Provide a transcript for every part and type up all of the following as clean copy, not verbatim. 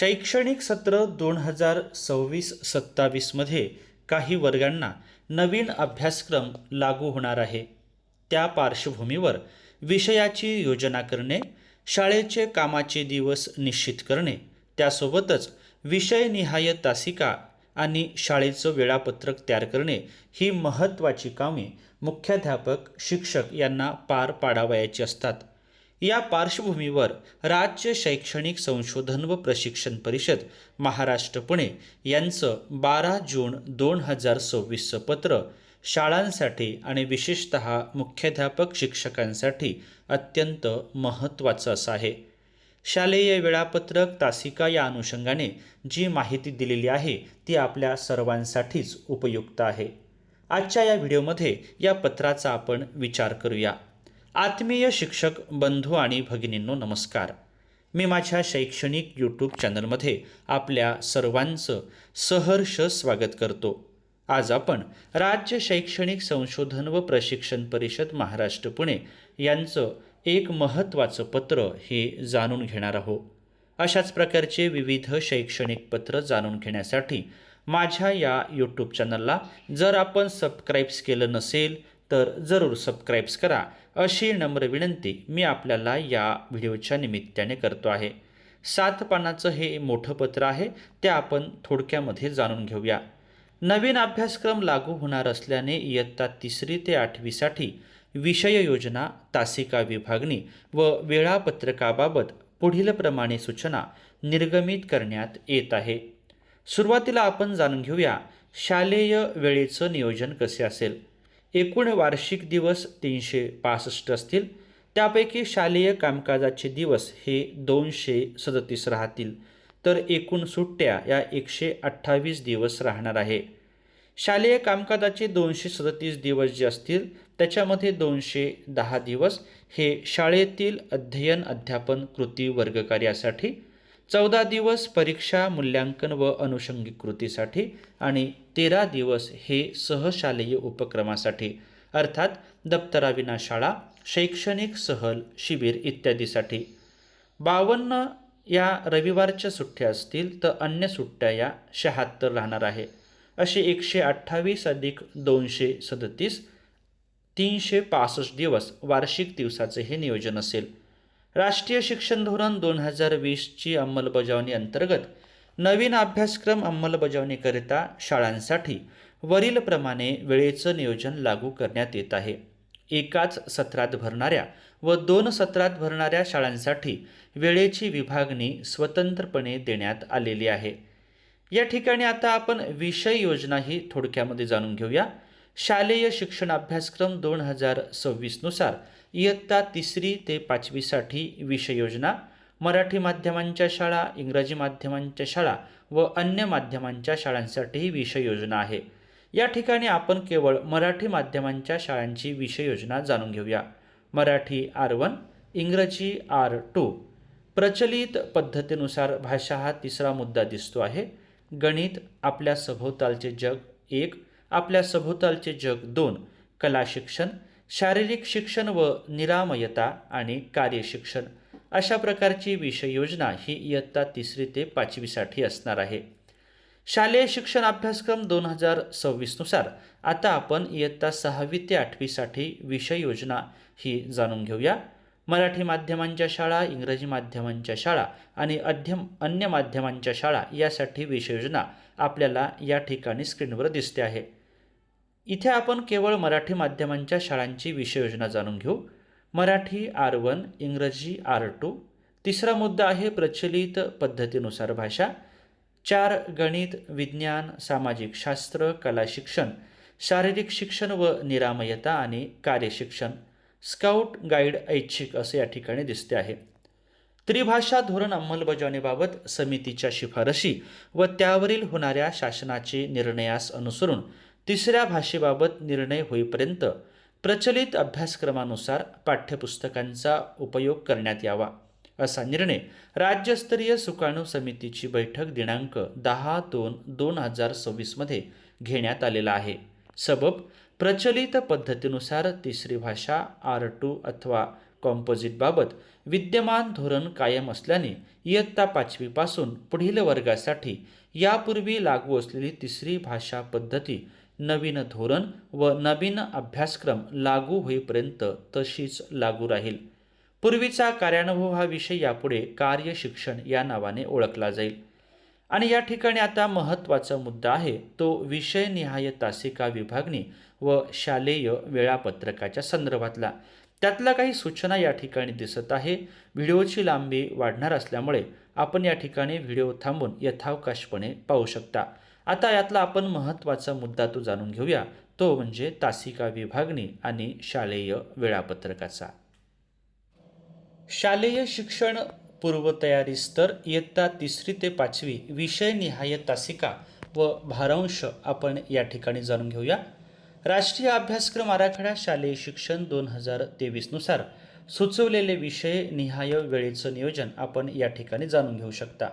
शैक्षणिक सत्र 2026-27 मध्ये काही वर्गांना नवीन अभ्यासक्रम लागू होणार आहे. त्या पार्श्वभूमीवर विषयाची योजना करणे, शाळेचे कामाचे दिवस निश्चित करणे, त्यासोबतच विषयनिहाय तासिका आणि शाळेचं वेळापत्रक तयार करणे ही महत्त्वाची कामे मुख्याध्यापक, शिक्षक यांना पार पाडावयाची असतात. या पार्श्वभूमीवर राज्य शैक्षणिक संशोधन व प्रशिक्षण परिषद महाराष्ट्र पुणे यांचं 12 जून 2026चं पत्र शाळांसाठी आणि विशेषतः मुख्याध्यापक शिक्षकांसाठी अत्यंत महत्त्वाचं असं आहे. शालेय वेळापत्रक तासिका या अनुषंगाने जी माहिती दिलेली आहे ती आपल्या सर्वांसाठीच उपयुक्त आहे. आजच्या या व्हिडिओमध्ये या पत्राचा आपण विचार करूया. आत्मीय शिक्षक बंधू आणि भगिनींनो, नमस्कार. मी माझ्या शैक्षणिक यूट्यूब चॅनलमध्ये आपल्या सर्वांचं सहर्ष स्वागत करतो. आज आपण राज्य शैक्षणिक संशोधन व प्रशिक्षण परिषद महाराष्ट्र पुणे यांचं एक महत्त्वाचं पत्र हे जाणून घेणार आहोत. अशाच प्रकारचे विविध शैक्षणिक पत्र जाणून घेण्यासाठी माझ्या या यूट्यूब चॅनलला जर आपण सबस्क्राईब्स केलं नसेल तर जरूर सबस्क्राईब्स करा, अशी नम्र विनंती मी आपल्याला या व्हिडिओच्या निमित्ताने करतो आहे. 7 पानाचं हे मोठं पत्र आहे, ते आपण थोडक्यामध्ये जाणून घेऊया. नवीन अभ्यासक्रम लागू होणार असल्याने इयत्ता 3री ते 8वीसाठी विषय योजना, तासिका विभागणी व वेळापत्रकाबाबत पुढील प्रमाणे सूचना निर्गमित करण्यात येत आहे. सुरुवातीला आपण जाणून घेऊया शालेय वेळेचं नियोजन कसे असेल. एकूण वार्षिक दिवस 365 असतील. त्यापैकी शालेय कामकाजाचे दिवस हे 237 राहतील, तर एकूण सुट्ट्या या 128 दिवस राहणार आहे. शालेय कामकाजाचे 237 दिवस जे असतील त्याच्यामध्ये 210 दिवस हे शाळेतील अध्ययन, अध्यापन, कृती, वर्गकार्यासाठी, 14 दिवस परीक्षा, मूल्यांकन व अनुषंगिक कृतीसाठी आणि 13 दिवस हे सहशालेय उपक्रमासाठी, अर्थात दप्तराविना शाळा, शैक्षणिक सहल, शिबिर इत्यादीसाठी. 52 या रविवारच्या सुट्ट्या असतील तर अन्य सुट्ट्या या 76 राहणार आहे. असे 128 अधिक 237 365 दिवस वार्षिक दिवसाचे हे नियोजन असेल. राष्ट्रीय शिक्षण धोरण 2020ची अंमलबजावणी अंतर्गत नवीन अभ्यासक्रम अंमलबजावणीकरिता शाळांसाठी वरीलप्रमाणे वेळेचं नियोजन लागू करण्यात येत आहे. एकाच सत्रात भरणाऱ्या व 2 सत्रात भरणाऱ्या शाळांसाठी वेळेची विभागणी स्वतंत्रपणे देण्यात आलेली आहे. या ठिकाणी आता आपण विषय योजना ही थोडक्यामध्ये जाणून घेऊया. शालेय शिक्षण अभ्यासक्रम 2026 नुसार इयत्ता 3री ते 5वीसाठी विषय योजना, मराठी माध्यमांच्या शाळा, इंग्रजी माध्यमांच्या शाळा व अन्य माध्यमांच्या शाळांसाठी ही विषय योजना आहे. या ठिकाणी आपण केवळ मराठी माध्यमांच्या शाळांची विषय योजना जाणून घेऊया. मराठी R1, इंग्रजी R2. प्रचलित पद्धतीनुसार भाषा हा 3रा मुद्दा दिसतो आहे. गणित, आपल्या सभोवतालचे जग 1, आपल्या सभोवतालचे जग 2, कला शिक्षण, शारीरिक शिक्षण व निरामयता आणि कार्यशिक्षण अशा प्रकारची विषय योजना ही इयत्ता 3री ते 5वीसाठी असणार आहे. शालेय शिक्षण अभ्यासक्रम 2026 नुसार आता आपण इयत्ता 6वी ते 8वीसाठी विषय योजना ही जाणून घेऊया. मराठी माध्यमांच्या शाळा, इंग्रजी माध्यमांच्या शाळा आणि अन्य माध्यमांच्या शाळा यासाठी विषय योजना आपल्याला या ठिकाणी स्क्रीनवर दिसते आहे. इथे आपण केवळ मराठी माध्यमांच्या शाळांची विषय योजना जाणून घेऊ. मराठी R1, इंग्रजी R2. 3रा मुद्दा आहे प्रचलित पद्धतीनुसार भाषा. 4 गणित, विज्ञान, सामाजिक शास्त्र, कला शिक्षण, शारीरिक शिक्षण व निरामयता आणि कार्यशिक्षण, स्काउट गाईड, ऐच्छिक असं या ठिकाणी दिसते आहे. त्रिभाषा धोरण अंमलबजावणीबाबत समितीच्या शिफारशी व त्यावरील होणाऱ्या शासनाचे निर्णयास अनुसरून 3ऱ्या भाषेबाबत निर्णय होईपर्यंत प्रचलित अभ्यासक्रमानुसार पाठ्यपुस्तकांचा उपयोग करण्यात यावा, असा निर्णय राज्यस्तरीय सुकाणू समितीची बैठक दिनांक 10/2/2026 मध्ये घेण्यात आलेला आहे. सबब प्रचलित पद्धतीनुसार 3री भाषा R2 अथवा कॉम्पोजिटबाबत विद्यमान धोरण कायम असल्याने इयत्ता 5वी पासून पुढील वर्गासाठी यापूर्वी लागू असलेली तिसरी भाषा पद्धती नवीन धोरण व नवीन अभ्यासक्रम लागू होईपर्यंत तशीच लागू राहील. पूर्वीचा कार्यानुभव हा विषय यापुढे कार्य शिक्षण या नावाने ओळखला जाईल. आणि या ठिकाणी आता महत्त्वाचा मुद्दा आहे तो विषयनिहाय तासिका विभागणी व शालेय वेळापत्रकाच्या संदर्भातला. त्यातल्या काही सूचना या ठिकाणी दिसत आहे. व्हिडिओची लांबी वाढणार असल्यामुळे आपण या ठिकाणी व्हिडिओ थांबून यथावकाशपणे पाहू शकता. आता यातला आपण महत्त्वाचा मुद्दा तो जाणून घेऊया, तो म्हणजे तासिका विभागणी आणि शालेय वेळापत्रकाचा. शालेय शिक्षण पूर्वतयारी स्तर इयत्ता 3री ते 5वी विषयनिहाय तासिका व भारांश आपण या ठिकाणी जाणून घेऊया. राष्ट्रीय अभ्यासक्रम आराखडा शालेय शिक्षण 2023 नुसार सुचवलेले विषय निहाय वेळेचं नियोजन आपण या ठिकाणी जाणून घेऊ शकता.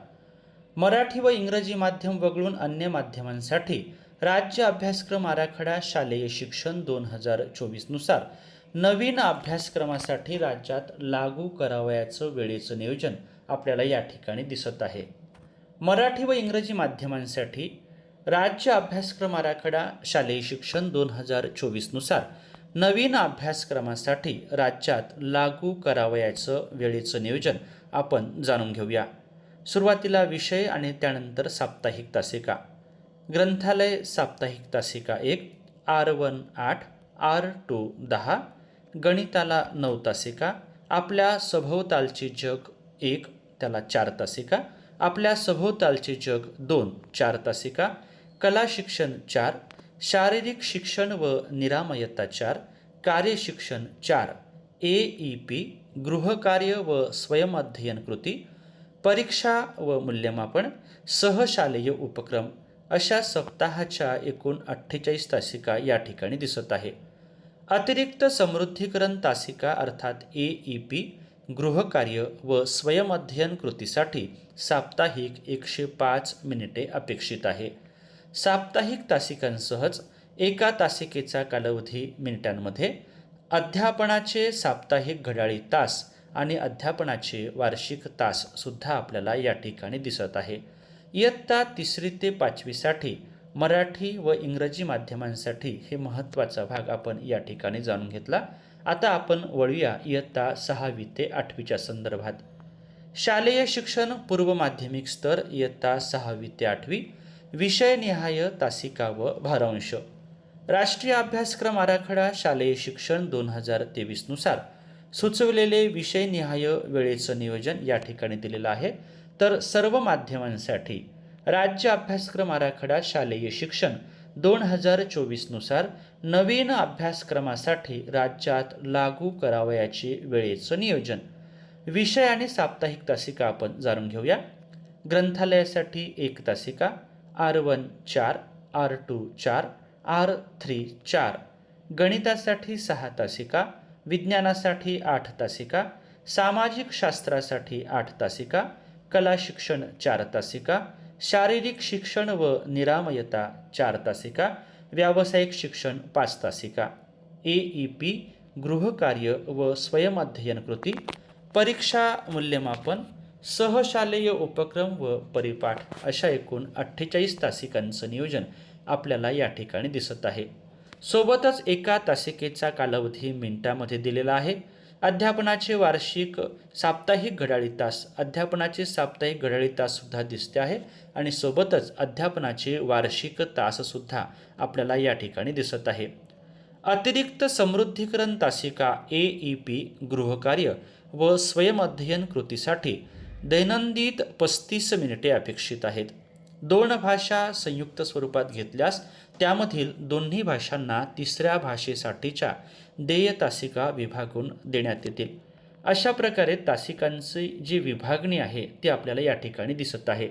मराठी व इंग्रजी माध्यम वगळून अन्य माध्यमांसाठी राज्य अभ्यासक्रम आराखडा शालेय शिक्षण 2024 नुसार नवीन अभ्यासक्रमासाठी राज्यात लागू करावयाचं वेळेचं नियोजन आपल्याला या ठिकाणी दिसत आहे. मराठी व इंग्रजी माध्यमांसाठी राज्य अभ्यासक्रम आराखडा शालेय शिक्षण 2024 नुसार नवीन अभ्यासक्रमासाठी राज्यात लागू करावयाचं वेळेचं नियोजन आपण जाणून घेऊया. सुरुवातीला विषय आणि त्यानंतर साप्ताहिक तासिका. ग्रंथालय साप्ताहिक तासिका 1, R1 8, R2 10, गणिताला 9 तासिका, आपल्या सभोवतालचे जग 1 त्याला 4 तासिका, आपल्या सभोवतालचे जग 2 4 तासिका, कला शिक्षण 4, शारीरिक शिक्षण व निरामयता 4, कार्यशिक्षण 4, AEP गृहकार्य व स्वयंअध्ययन कृती, परीक्षा व मूल्यमापन, सहशालेय उपक्रम अशा सप्ताहाच्या एकूण 48 तासिका या ठिकाणी दिसत आहे. अतिरिक्त समृद्धीकरण तासिका अर्थात AEP गृहकार्य व स्वयंअध्ययन कृतीसाठी साप्ताहिक 105 मिनिटे अपेक्षित आहे. साप्ताहिक तासिकांसहच एका तासिकेचा कालावधी मिनिटांमध्ये, अध्यापनाचे साप्ताहिक घड्याळी तास आणि अध्यापनाचे वार्षिक तास सुद्धा आपल्याला या ठिकाणी दिसत आहे. इयत्ता 3री ते 5वीसाठी मराठी व इंग्रजी माध्यमांसाठी हे महत्त्वाचा भाग आपण या ठिकाणी जाणून घेतला. आता आपण वळूया इयत्ता 6वी ते 8वीच्या संदर्भात. शालेय शिक्षण पूर्व माध्यमिक स्तर इयत्ता 6वी ते 8वी विषयनिहाय तासिका व भारांश. राष्ट्रीय अभ्यासक्रम आराखडा शालेय शिक्षण 2023 नुसार सुचवलेले विषयनिहाय वेळेचं नियोजन या ठिकाणी दिलेलं आहे. तर सर्व माध्यमांसाठी राज्य अभ्यासक्रम आराखडा शालेय शिक्षण 2024 नुसार नवीन अभ्यासक्रमासाठी राज्यात लागू करावयाचे वेळेचं नियोजन. विषय आणि साप्ताहिक तासिका आपण जाणून घेऊया. ग्रंथालयासाठी 1 तासिका, R1 4, R2 4, R3 4, गणितासाठी 6 तासिका, विज्ञानासाठी 8 तासिका, सामाजिक शास्त्रासाठी 8 तासिका, कला शिक्षण 4 तासिका, शारीरिक शिक्षण व निरामयता 4 तासिका, व्यावसायिक शिक्षण 5 तासिका, AEP गृहकार्य व स्वयंअध्ययन कृती, परीक्षा मूल्यमापन, सहशालेय उपक्रम व परिपाठ अशा एकूण 48 तासिकांचं नियोजन आपल्याला या ठिकाणी दिसत आहे. सोबतच एका तासिकेचा कालावधी मिनिटांमध्ये दिलेला आहे. अध्यापनाचे वार्षिक साप्ताहिक घड्याळी तास, अध्यापनाचे साप्ताहिक घड्याळी ताससुद्धा दिसते आहे आणि सोबतच अध्यापनाचे वार्षिक ताससुद्धा आपल्याला या ठिकाणी दिसत आहे. अतिरिक्त समृद्धीकरण तासिका AEP गृहकार्य व स्वयंअध्ययन कृतीसाठी दैनंदिन 35 मिनिटे अपेक्षित आहेत. 2 भाषा संयुक्त स्वरूपात घेतल्यास त्यामधील दोन्ही भाषांना 3ऱ्या भाषेसाठीच्या देय तासिका विभागून देण्यात येतील. अशा प्रकारे तासिकांची जी विभागणी आहे ती आपल्याला या ठिकाणी दिसत आहे.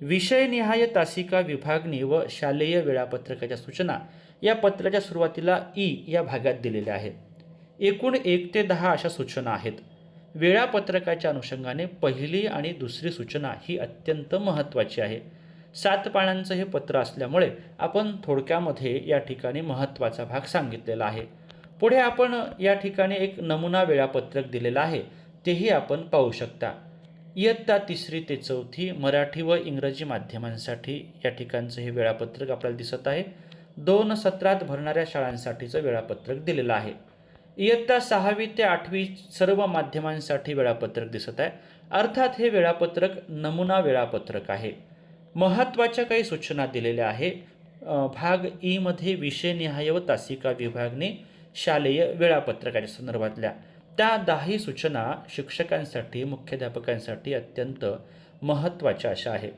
विषयनिहाय तासिका विभागणी व शालेय वेळापत्रकाच्या सूचना या पत्राच्या सुरुवातीला E या भागात दिलेल्या आहेत. एकूण 1 ते 10 अशा सूचना आहेत. वेळापत्रकाच्या अनुषंगाने पहिली आणि दुसरी सूचना ही अत्यंत महत्त्वाची आहे. 7 पानांचं हे पत्र असल्यामुळे आपण थोडक्यामध्ये या ठिकाणी महत्त्वाचा भाग सांगितलेला आहे. पुढे आपण या ठिकाणी एक नमुना वेळापत्रक दिलेला आहे, तेही आपण पाहू शकता. इयत्ता 3री ते 4थी मराठी व इंग्रजी माध्यमांसाठी या ठिकाणचं हे वेळापत्रक आपल्याला दिसत आहे. 2 सत्रात भरणाऱ्या शाळांसाठीचं वेळापत्रक दिलेलं आहे. इयत्ता 6वी ते 8वी सर्व माध्यमांसाठी वेळापत्रक दिसत आहे. अर्थात हे वेळापत्रक नमुना वेळापत्रक आहे. महत्त्वाच्या काही सूचना दिलेल्या आहे. भाग ई मध्ये विषयनिहाय व तासिका विभागणी शालेय वेळापत्रकाच्या संदर्भातल्या त्या 10 सूचना शिक्षकांसाठी, मुख्याध्यापकांसाठी अत्यंत महत्त्वाच्या अशा आहे.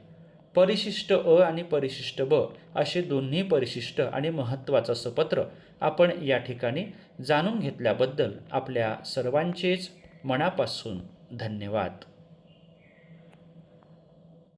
परिशिष्ट अ आणि परिशिष्ट ब असे दोन्ही परिशिष्ट आणि महत्त्वाचं असं पत्र आपण या ठिकाणी जाणून घेतल्याबद्दल आपल्या सर्वांचेच मनापासून धन्यवाद.